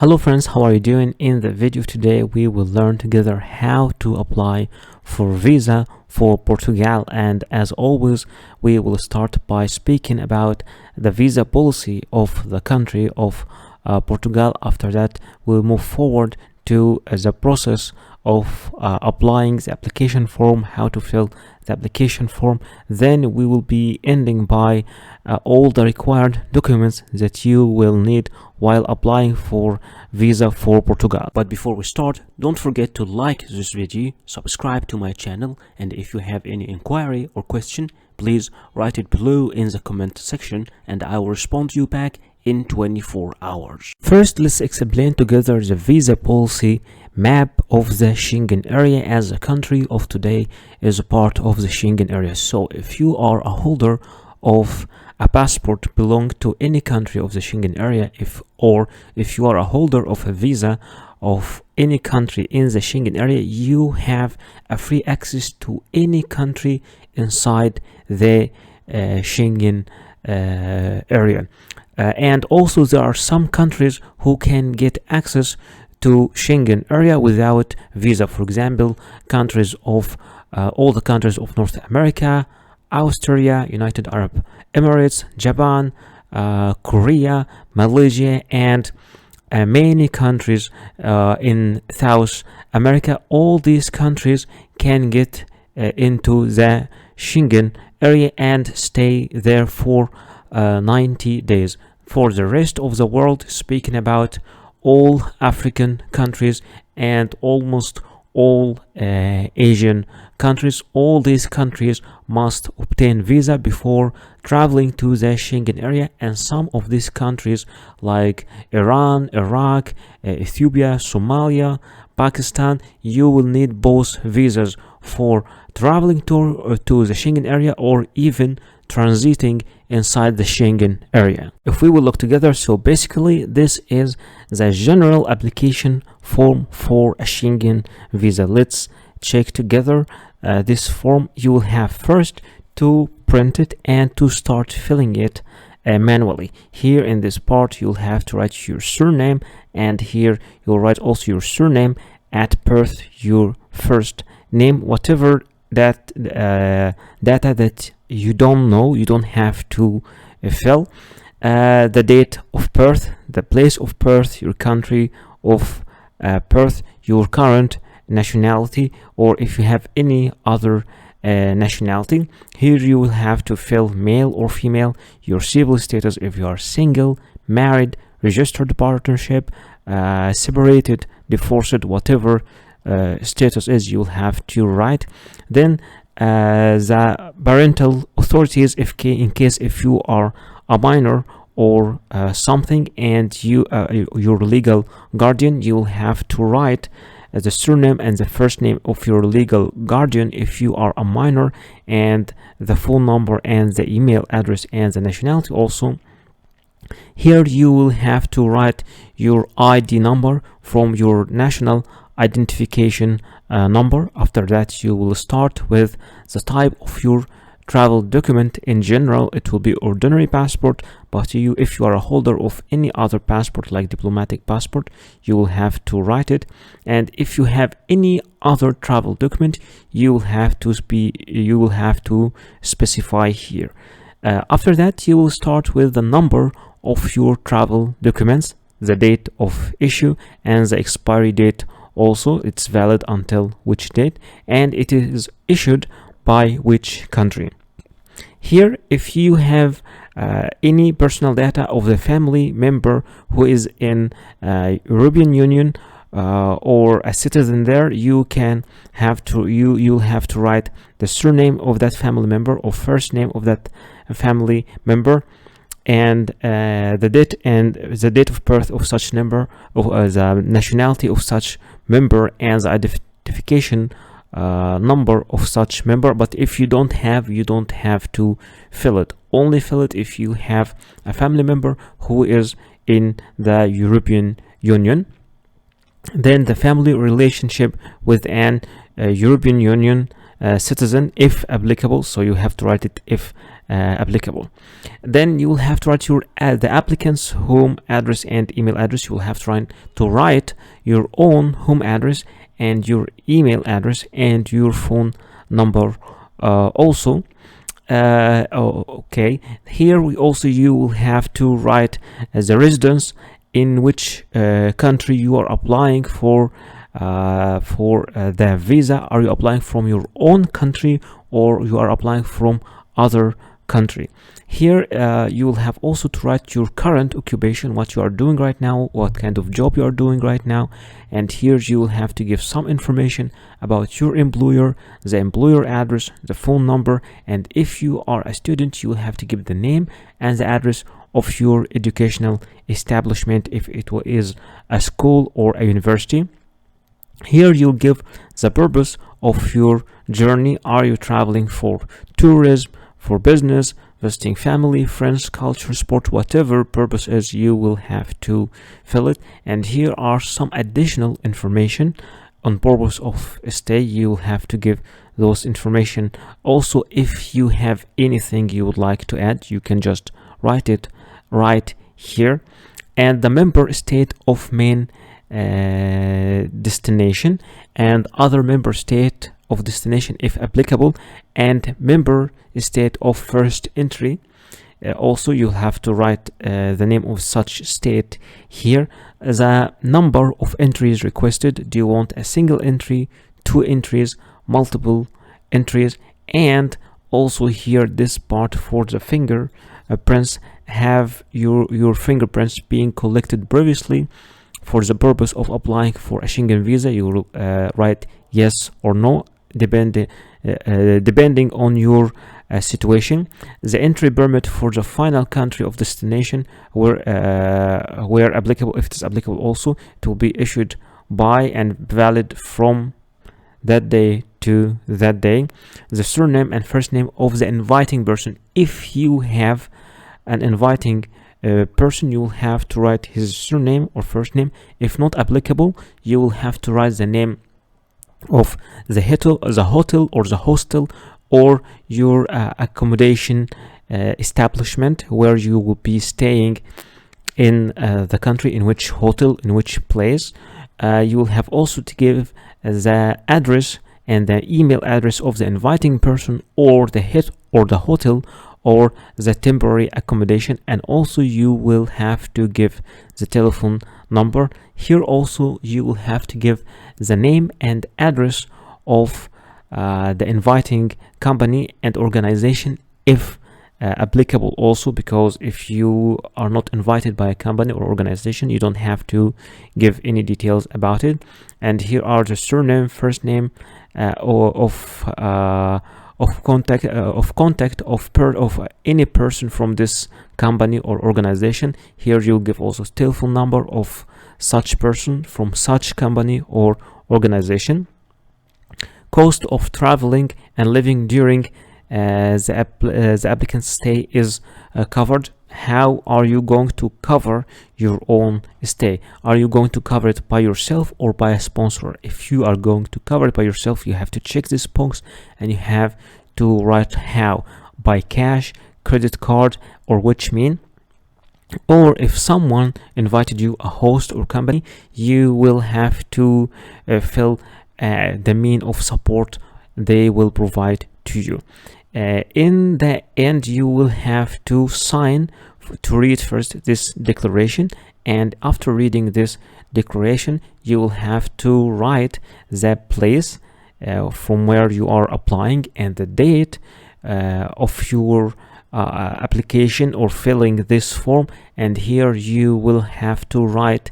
Hello friends, how are you doing? In the video today we will learn together how to apply for visa for Portugal, and as always we will start by speaking about the visa policy of the country of Portugal. After that we'll move forward to the process of applying the application form, how to fill the application form. Then we will be ending by all the required documents that you will need while applying for visa for Portugal. But before we start, don't forget to like this video, subscribe to my channel, and if you have any inquiry or question, please write it below in the comment section and I will respond to you back in 24 hours. First, let's explain together the visa policy map of the Schengen area, as the country of today is a part of the Schengen area. So if you are a holder of a passport belong to any country of the Schengen area, if you are a holder of a visa of any country in the Schengen area, you have a free access to any country inside the Schengen area. And also there are some countries who can get access to Schengen area without visa. For example, countries of all the countries of North America, Austria, United Arab Emirates, Japan, Korea, Malaysia, and many countries in South America. All these countries can get into the Schengen area and stay there for 90 days. For the rest of the world, speaking about all African countries and almost all Asian countries, all these countries must obtain visa before traveling to the Schengen area. And some of these countries like Iran, Iraq, Ethiopia, Somalia, Pakistan, you will need both visas for traveling to the Schengen area or even transiting inside the Schengen area. If we will look together, so basically this is the general application form for a Schengen visa. Let's check together this form. You will have first to print it and to start filling it manually. Here in this part you'll have to write your surname, and here you'll write also your surname, at birth your first name, whatever that data that you don't know, you don't have to fill. The date of birth, the place of birth, your country of birth, your current nationality, or if you have any other nationality. Here you will have to fill male or female, your civil status, if you are single, married, registered partnership, separated, divorced, whatever status is, you'll have to write. Then the parental authorities, in case if you are a minor or something, and you your legal guardian, you will have to write the surname and the first name of your legal guardian if you are a minor, and the phone number and the email address and the nationality also. Here you will have to write your ID number from your national identification number. After that you will start with the type of your travel document. In general it will be ordinary passport, but if you are a holder of any other passport like diplomatic passport, you will have to write it. And if you have any other travel document, you will have to specify here. After that you will start with the number of your travel documents, the date of issue and the expiry date. Also, it's valid until which date, and it is issued by which country. Here, if you have any personal data of the family member who is in European Union or a citizen there, you'll have to write the surname of that family member or first name of that family member, and the date of birth of such member, or the nationality of such member, and the identification number of such member. But if you don't have, you don't have to fill it. Only fill it if you have a family member who is in the European Union. Then the family relationship with an European Union citizen, if applicable, so you have to write it if applicable. Then you will have to write your the applicant's home address and email address. You will have to write your own home address and your email address and your phone number also. Okay, here you will have to write the residence in which country you are applying for the visa. Are you applying from your own country or you are applying from other country? Here you will have also to write your current occupation, what you are doing right now, what kind of job you are doing right now, and here you will have to give some information about your employer, the employer address, the phone number, and if you are a student, you will have to give the name and the address of your educational establishment, if it is a school or a university. Here you'll give the purpose of your journey. Are you traveling for tourism, for business, visiting family, friends, culture, sport, whatever purpose is, you will have to fill it. And here are some additional information on purpose of stay. You will have to give those information. Also, if you have anything you would like to add, you can just write it right here. And the member state of main destination and other member state of destination if applicable, and member state of first entry. Also you'll have to write the name of such state here, the number of entries requested. Do you want a single entry, 2 entries, multiple entries? And also here this part for the fingerprints, have your fingerprints being collected previously for the purpose of applying for a Schengen visa. You will write yes or no, depending on your situation. The entry permit for the final country of destination, where applicable, if it is applicable also, it will be issued by and valid from that day to that day. The surname and first name of the inviting person. If you have an inviting person, you will have to write his surname or first name. If not applicable, you will have to write the name of the hotel or the hostel or your accommodation establishment where you will be staying in the country, in which hotel, in which place. You will have also to give the address and the email address of the inviting person or the hotel or the temporary accommodation, and also you will have to give the telephone number. Here also you will have to give the name and address of the inviting company and organization if applicable also, because if you are not invited by a company or organization, you don't have to give any details about it. And here are the surname, first name of contact of any person from this company or organization. Here you'll give also telephone number of such person from such company or organization. Cost of traveling and living during the applicant's stay is covered. How are you going to cover your own stay? Are you going to cover it by yourself or by a sponsor? If you are going to cover it by yourself, you have to check this box and you have to write how: by cash, credit card, or which mean. Or if someone invited you, a host or company, you will have to fill the mean of support they will provide to you. In the end, you will have to sign to read first this declaration, and after reading this declaration, you will have to write the place from where you are applying and the date of your application or filling this form. And here you will have to write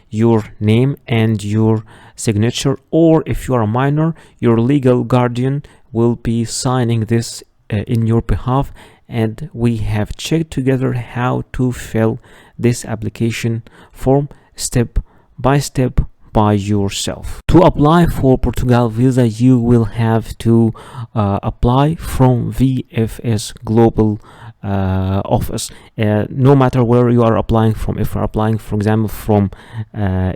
your name and your signature, or if you are a minor, your legal guardian will be signing this in your behalf. And we have checked together how to fill this application form step by step by yourself. To apply for Portugal Visa, you will have to apply from VFS Global office, no matter where you are applying from. If you're applying, for example, from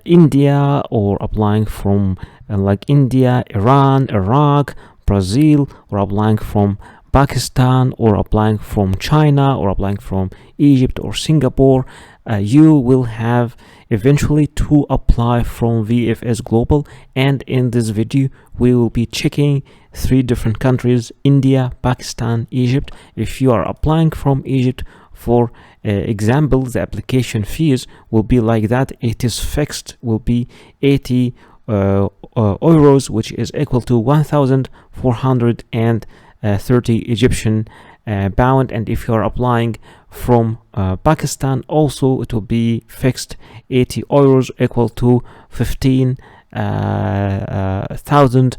India, or applying from like India, Iran, Iraq, Brazil, or applying from Pakistan or applying from China or applying from Egypt or Singapore, you will have eventually to apply from VFS Global. And in this video we will be checking 3 different countries: India, Pakistan, Egypt. If you are applying from Egypt, for example, the application fees will be like that. It is fixed, will be 80 euros, which is equal to 1,430 Egyptian pound. And if you are applying from Pakistan, also it will be fixed 80 euros, equal to 15,000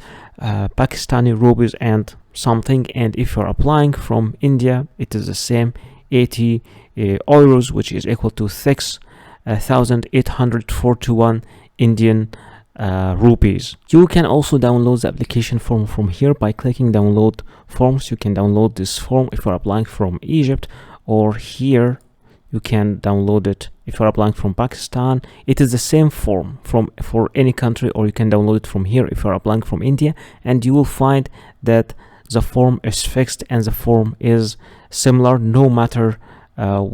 Pakistani rupees and something. And if you're applying from India, it is the same, 80 euros, which is equal to 6,841 Indian rupees. You can also download the application form from here by clicking download forms. You can download this form if you're applying from Egypt, or here you can download it if you're applying from Pakistan. It is the same form for any country, or you can download it from here if you're applying from India, and you will find that the form is fixed and the form is similar no matter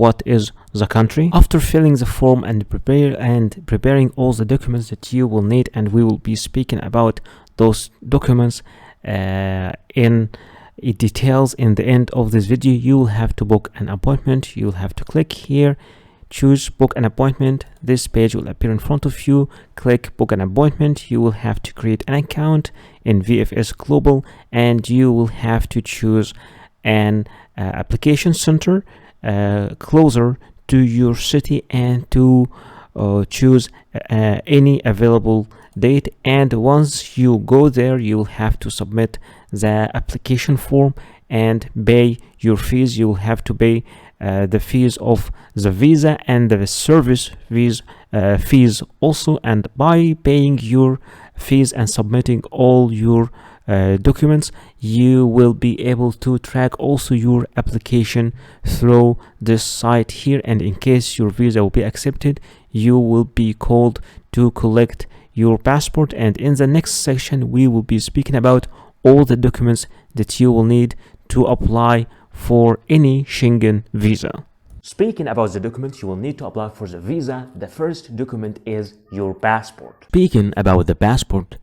what is the country. After filling the form and preparing all the documents that you will need, and we will be speaking about those documents in details in the end of this video, you will have to book an appointment. You'll have to click here, choose book an appointment. This page will appear in front of you. Click book an appointment. You will have to create an account in VFS Global, and you will have to choose an application center closer to your city, and to choose any available date. And once you go there, you'll have to submit the application form and pay your fees. You'll have to pay the fees of the visa and the service fees also. And by paying your fees and submitting all your documents, you will be able to track also your application through this site here. And in case your visa will be accepted, you will be called to collect your passport. And in the next section we will be speaking about all the documents that you will need to apply for any Schengen visa. Speaking about the documents you will need to apply for the visa, the first document is your passport. Speaking about the passport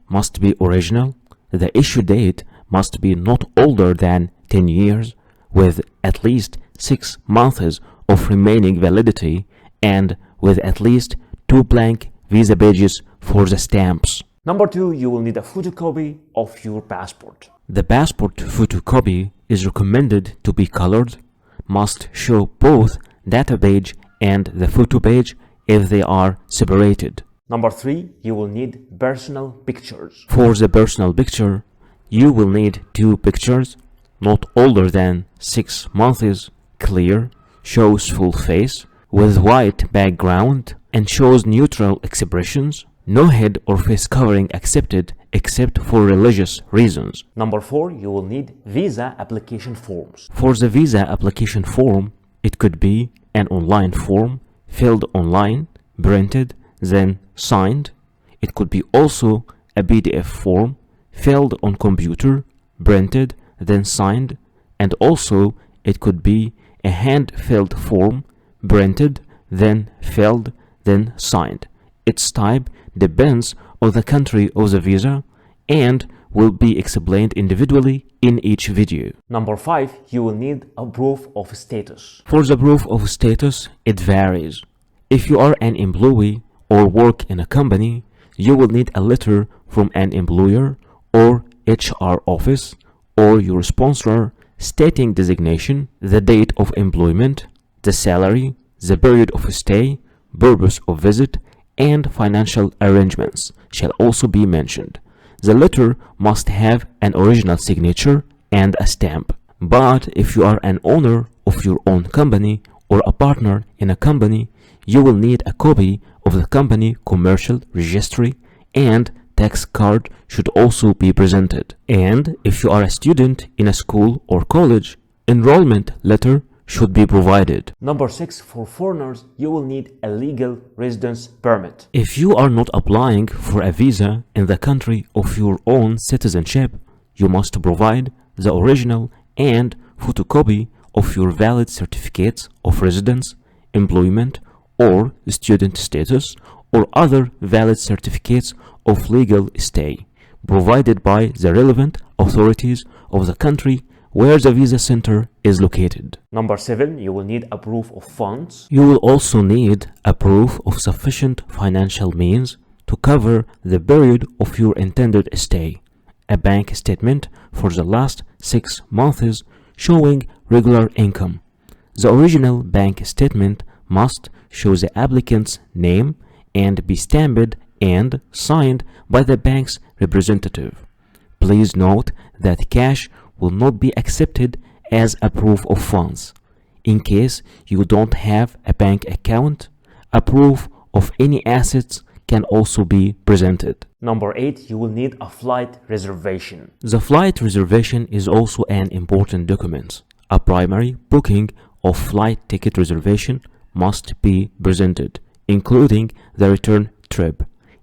must be original. The issue date must be not older than 10 years, with at least 6 months of remaining validity, and with at least 2 blank visa pages for the stamps. Number 2, you will need a photocopy of your passport. The passport photocopy is recommended to be colored, must show both data page and the photo page if they are separated. Number 3, you will need personal pictures. For the personal picture, you will need 2 pictures, not older than 6 months, clear, shows full face, with white background, and shows neutral expressions. No head or face covering accepted except for religious reasons. Number 4, you will need visa application forms. For the visa application form, it could be an online form filled online, printed, then signed. It could be also a PDF form filled on computer, printed, then signed. And also it could be a hand-filled form, printed, then filled, then signed. Its type depends on the country of the visa and will be explained individually in each video. Number 5, you will need a proof of status. For the proof of status, it varies. If you are an employee or work in a company, you will need a letter from an employer or HR office or your sponsor stating designation, the date of employment, the salary, the period of stay, purpose of visit, and financial arrangements shall also be mentioned. The letter must have an original signature and a stamp. But if you are an owner of your own company or a partner in a company, you will need a copy of the company commercial registry, and tax card should also be presented. And if you are a student in a school or college, enrollment letter should be provided. Number 6, for foreigners, you will need a legal residence permit. If you are not applying for a visa in the country of your own citizenship, you must provide the original and photocopy of your valid certificates of residence, employment, or student status, or other valid certificates of legal stay, provided by the relevant authorities of the country where the visa center is located. Number 7, you will need a proof of funds. You will also need a proof of sufficient financial means to cover the period of your intended stay. A bank statement for the last 6 months showing regular income. The original bank statement must show the applicant's name and be stamped and signed by the bank's representative. Please note that cash will not be accepted as a proof of funds. In case you don't have a bank account, a proof of any assets can also be presented. Number 8, you will need a flight reservation. The flight reservation is also an important document. A primary booking of flight ticket reservation must be presented, including the return trip.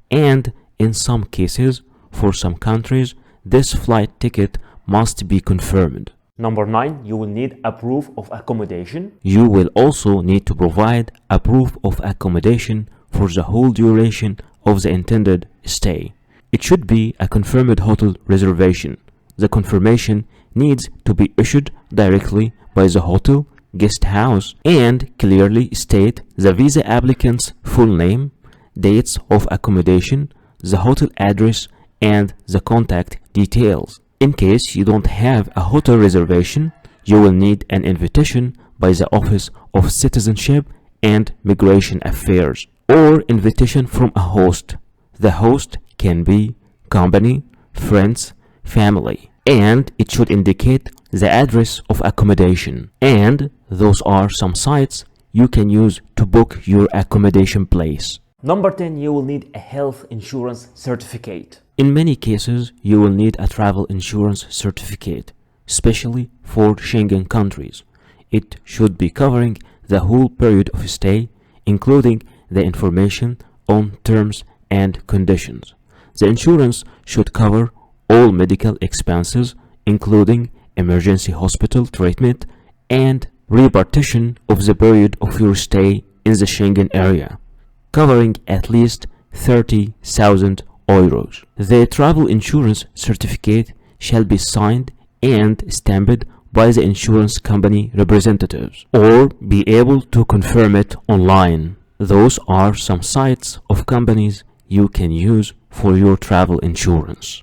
And in some cases, for some countries, this flight ticket must be confirmed. Number 9, you will need a proof of accommodation. You will also need to provide a proof of accommodation for the whole duration of the intended stay. It should be a confirmed hotel reservation. The confirmation needs to be issued directly by the hotel guest house and clearly state the visa applicant's full name, dates of accommodation, the hotel address, and the contact details. In case you don't have a hotel reservation, you will need an invitation by the Office of Citizenship and Migration Affairs or invitation from a host. The host can be company, friends, family, and it should indicate the address of accommodation. And those are some sites you can use to book your accommodation place. Number 10, you will need a health insurance certificate. In many cases, you will need a travel insurance certificate, especially for Schengen countries. It should be covering the whole period of stay, including the information on terms and conditions. The insurance should cover all medical expenses, including emergency hospital treatment and repartition of the period of your stay in the Schengen area, covering at least 30,000 euros. The travel insurance certificate shall be signed and stamped by the insurance company representatives or be able to confirm it online. Those are some sites of companies you can use for your travel insurance.